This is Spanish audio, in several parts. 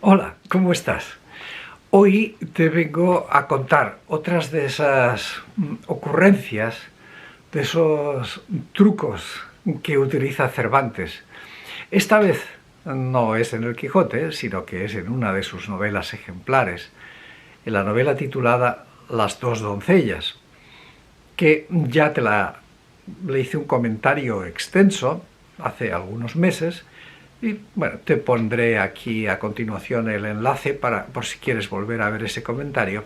Hola, ¿cómo estás? Hoy te vengo a contar otras de esas ocurrencias, de esos trucos que utiliza Cervantes. Esta vez no es en el Quijote, sino que es en una de sus novelas ejemplares, en la novela titulada Las dos doncellas, que ya le hice un comentario extenso hace algunos meses. Y bueno, te pondré aquí a continuación el enlace por si quieres volver a ver ese comentario.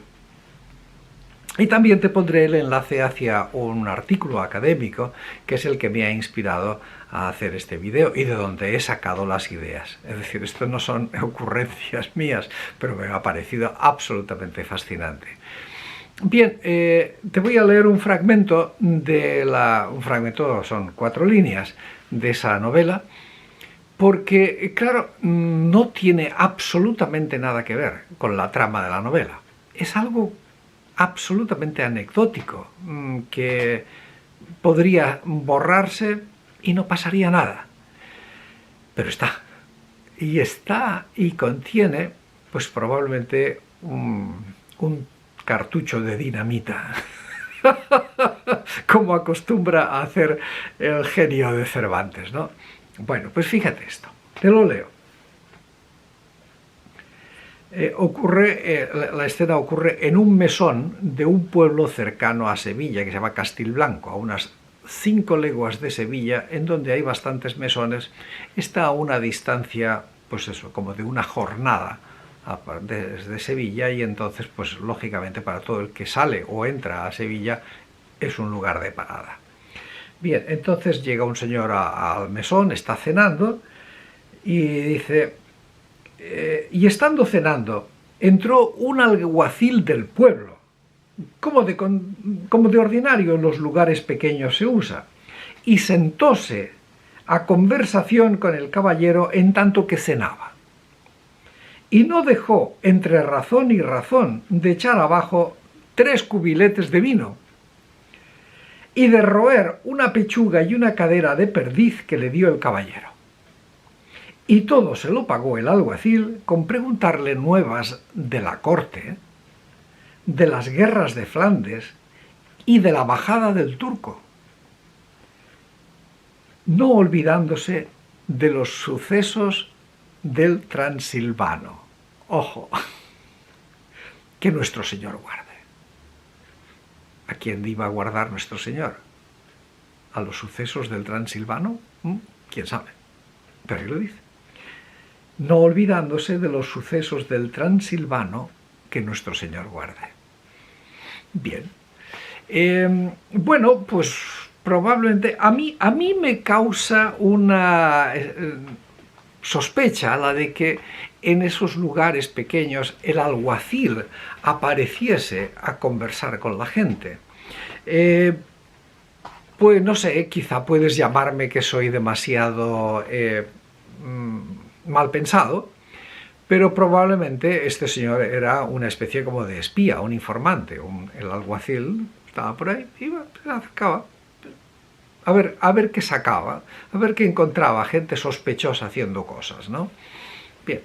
Y también te pondré el enlace hacia un artículo académico que es el que me ha inspirado a hacer este vídeo y de donde he sacado las ideas. Es decir, esto no son ocurrencias mías, pero me ha parecido absolutamente fascinante. Bien, te voy a leer un fragmento un fragmento, son 4 líneas de esa novela, porque, claro, no tiene absolutamente nada que ver con la trama de la novela. Es algo absolutamente anecdótico, que podría borrarse y no pasaría nada. Pero está y contiene, pues probablemente un cartucho de dinamita, como acostumbra a hacer el genio de Cervantes, ¿no? Bueno, pues fíjate esto, te lo leo. La escena ocurre en un mesón de un pueblo cercano a Sevilla, que se llama Castilblanco, a unas 5 leguas de Sevilla, en donde hay bastantes mesones. Está a una distancia, pues eso, como de una jornada desde Sevilla, y entonces, pues lógicamente para todo el que sale o entra a Sevilla es un lugar de parada. Bien, entonces llega un señor al mesón, está cenando y dice, y estando cenando, entró un alguacil del pueblo, como de ordinario en los lugares pequeños se usa, y sentóse a conversación con el caballero en tanto que cenaba. Y no dejó entre razón y razón de echar abajo 3 cubiletes de vino, y de roer una pechuga y una cadera de perdiz que le dio el caballero. Y todo se lo pagó el alguacil con preguntarle nuevas de la corte, de las guerras de Flandes y de la bajada del turco, no olvidándose de los sucesos del Transilvano. Ojo, que nuestro Señor guarde. ¿A quién iba a guardar nuestro Señor? ¿A los sucesos del Transilvano? ¿Quién sabe? Pero ahí lo dice. No olvidándose de los sucesos del Transilvano, que nuestro Señor guarde. Bien. Bueno, pues probablemente a mí me causa una sospecha la de que en esos lugares pequeños el alguacil apareciese a conversar con la gente. Pues no sé, quizá puedes llamarme que soy demasiado mal pensado, pero probablemente este señor era una especie como de espía, un informante. El alguacil estaba por ahí y se acercaba a ver qué sacaba, a ver qué encontraba, gente sospechosa haciendo cosas, ¿no? Bien,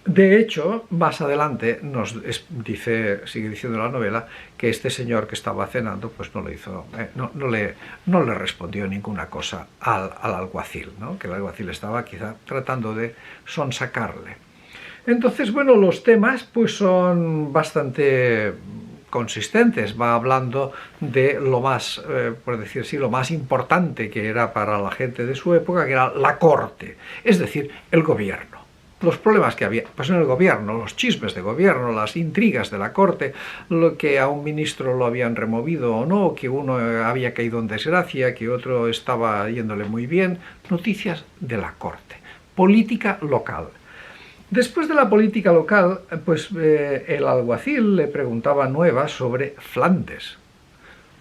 de hecho, más adelante sigue diciendo la novela, que este señor que estaba cenando, pues no le respondió ninguna cosa al alguacil, ¿no? Que el alguacil estaba quizá tratando de sonsacarle. Entonces, bueno, los temas pues son bastante consistentes. Va hablando de lo más, por decir así, lo más importante que era para la gente de su época, que era la corte, es decir, el gobierno. Los problemas que había pues en el gobierno, los chismes de gobierno, las intrigas de la corte, lo que a un ministro lo habían removido o no, que uno había caído en desgracia, que otro estaba yéndole muy bien, noticias de la corte, política local. Después de la política local, pues el alguacil le preguntaba nuevas sobre Flandes.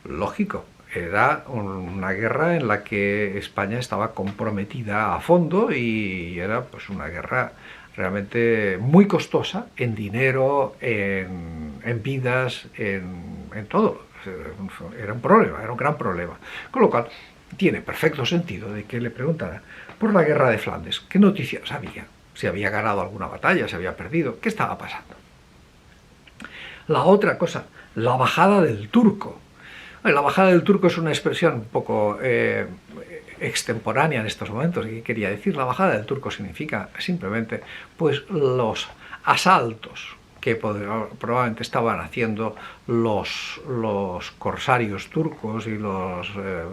Lógico, era una guerra en la que España estaba comprometida a fondo y era pues una guerra realmente muy costosa en dinero, en vidas, en todo. Era un problema, era un gran problema. Con lo cual, tiene perfecto sentido de que le preguntara por la guerra de Flandes. ¿Qué noticias había? si había ganado alguna batalla, si había perdido, qué estaba pasando. La otra cosa, la bajada del turco. La bajada del turco es una expresión un poco extemporánea en estos momentos. ¿Y qué quería decir? La bajada del turco significa simplemente pues los asaltos que probablemente estaban haciendo los corsarios turcos y los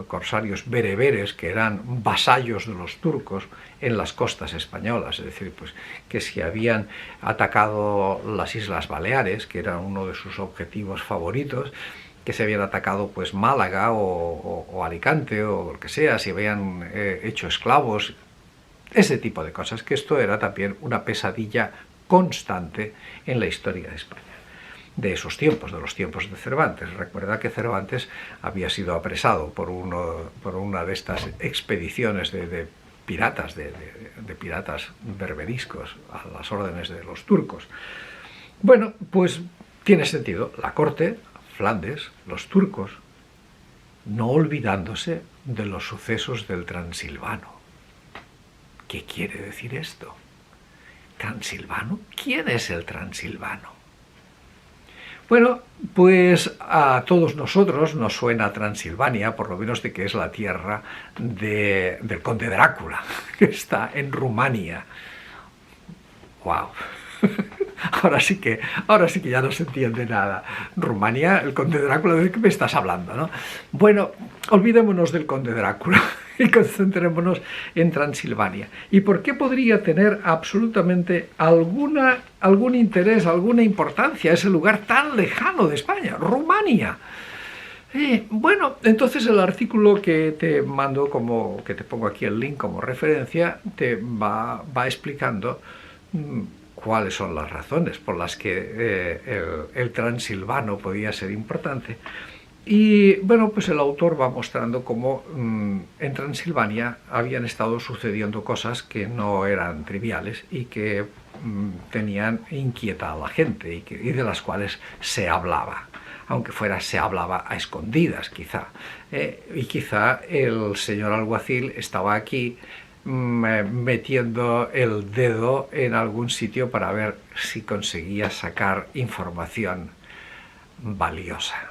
corsarios bereberes, que eran vasallos de los turcos en las costas españolas. Es decir, pues que si habían atacado las Islas Baleares, que era uno de sus objetivos favoritos, que se habían atacado pues Málaga o Alicante o lo que sea, si habían hecho esclavos, ese tipo de cosas, que esto era también una pesadilla constante en la historia de España, de esos tiempos, de los tiempos de Cervantes. Recuerda que Cervantes había sido apresado por una de estas expediciones de piratas, de piratas berberiscos a las órdenes de los turcos. Bueno, pues tiene sentido. La corte, Flandes, los turcos, no olvidándose de los sucesos del Transilvano. ¿Qué quiere decir esto? ¿Transilvano? ¿Quién es el Transilvano? Bueno, pues a todos nosotros nos suena Transilvania, por lo menos de que es la tierra del conde Drácula, que está en Rumania. ¡Wow! Ahora sí que ya no se entiende nada. Rumania, el conde Drácula, ¿de qué me estás hablando, no? Bueno, olvidémonos del conde Drácula y concentrémonos en Transilvania. ¿Y por qué podría tener absolutamente algún interés, alguna importancia ese lugar tan lejano de España, Rumania? Bueno, entonces el artículo que te mando, que te pongo aquí el link como referencia, te va explicando cuáles son las razones por las que el transilvano podía ser importante. Y bueno, pues el autor va mostrando cómo en Transilvania habían estado sucediendo cosas que no eran triviales y que tenían inquieta a la gente y de las cuales se hablaba. Aunque se hablaba a escondidas, quizá. Y quizá el señor alguacil estaba aquí metiendo el dedo en algún sitio para ver si conseguía sacar información valiosa.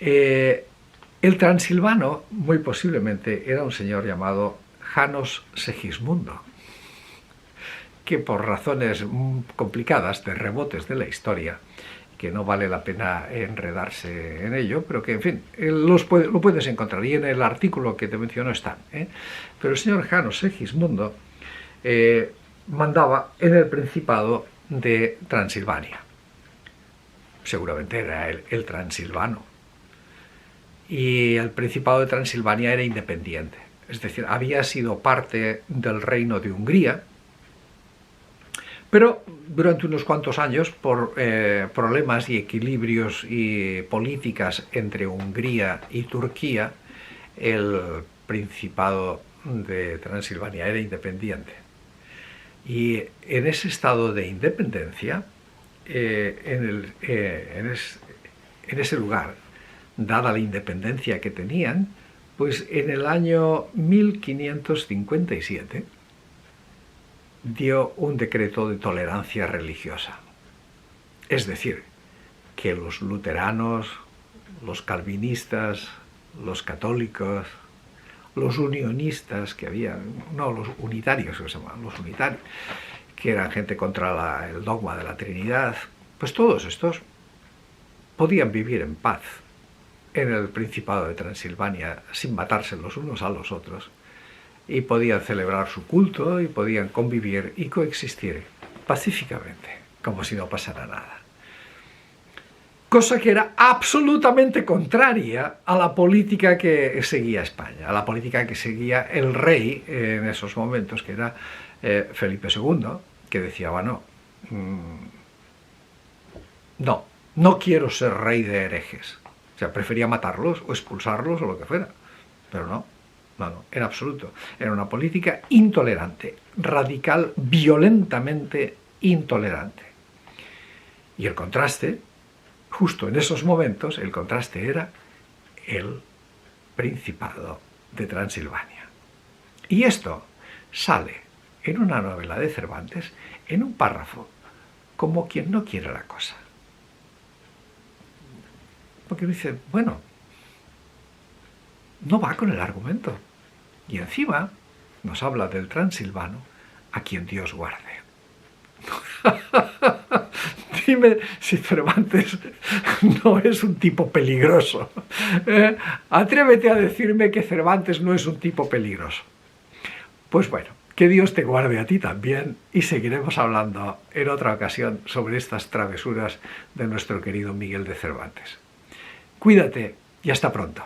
El transilvano, muy posiblemente, era un señor llamado Janos Segismundo, que por razones complicadas de rebotes de la historia, que no vale la pena enredarse en ello, pero que, en fin, lo puedes encontrar, y en el artículo que te menciono están. Pero el señor Janos Segismundo mandaba en el Principado de Transilvania. Seguramente era el transilvano. Y el Principado de Transilvania era independiente. Es decir, había sido parte del reino de Hungría, pero durante unos cuantos años, por problemas y equilibrios y políticas entre Hungría y Turquía, el Principado de Transilvania era independiente. Y en ese estado de independencia, en ese lugar, dada la independencia que tenían, pues en el año 1557 dio un decreto de tolerancia religiosa. Es decir, que los luteranos, los calvinistas, los católicos, los unionistas que había, no, los unitarios que se llamaban, los unitarios, que eran gente contra el dogma de la Trinidad, pues todos estos podían vivir en paz en el Principado de Transilvania sin matarse los unos a los otros, y podían celebrar su culto y podían convivir y coexistir pacíficamente, como si no pasara nada. Cosa que era absolutamente contraria a la política que seguía España, a la política que seguía el rey en esos momentos, que era Felipe II, que decía, bueno, no quiero ser rey de herejes. O sea, prefería matarlos o expulsarlos o lo que fuera, pero no, en absoluto. Era una política intolerante, radical, violentamente intolerante. Y el contraste, justo en esos momentos, el contraste era el Principado de Transilvania. Y esto sale en una novela de Cervantes, en un párrafo, como quien no quiere la cosa. Porque dice, bueno, no va con el argumento. Y encima nos habla del transilvano a quien Dios guarde. Dime si Cervantes no es un tipo peligroso. Atrévete a decirme que Cervantes no es un tipo peligroso. Pues bueno, que Dios te guarde a ti también y seguiremos hablando en otra ocasión sobre estas travesuras de nuestro querido Miguel de Cervantes. Cuídate y hasta pronto.